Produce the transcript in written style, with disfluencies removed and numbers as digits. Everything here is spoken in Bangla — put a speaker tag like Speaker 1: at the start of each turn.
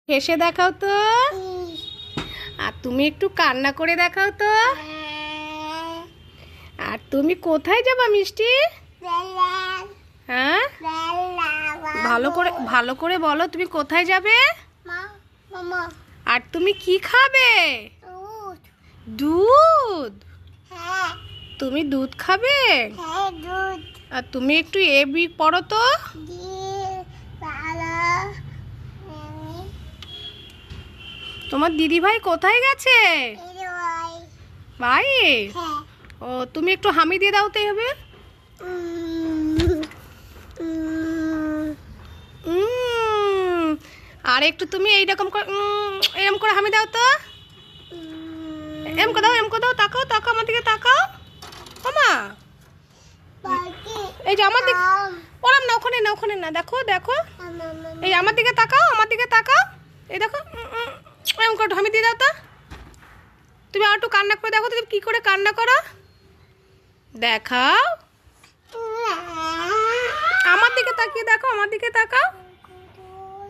Speaker 1: হেসে দেখাও তো। আর তুমি একটু কান্না করে দেখাও তো। আর তুমি কোথায় যাবা মিষ্টি? হ্যাঁ, ভালো করে বলো, তুমি কোথায় যাবে? আর তুমি কি খাবে? দুধ। তুমি দুধ খাবে? আর তুমি একটু এ বি পড়ো তো। তোমার দিদি ভাই কোথায় গেছে? ভাই, ও তুমি একটু হামি দিয়ে দাও তো হবে। আর একটু তুমি এইরকম করে এরকম করে হামি দাও তো। এম করে দাও, এম করে দাও। তাকাও তাকাও, আমার দিকে তাকাও। মামা, এই যে আমার দিকে। ওরম না, ওখানে না, ওখানে না। দেখো দেখো, এই আমার দিকে তাকাও, আমার দিকে তাকাও। এই দেখো, এরকম করে হামি দিয়ে দাও তো। তুমি আর একটু কান্না করে দেখো, তুমি কি করে কান্না করো দেখাও। আমার দিকে তাকিয়ে দেখো, আমার দিকে তাকাও।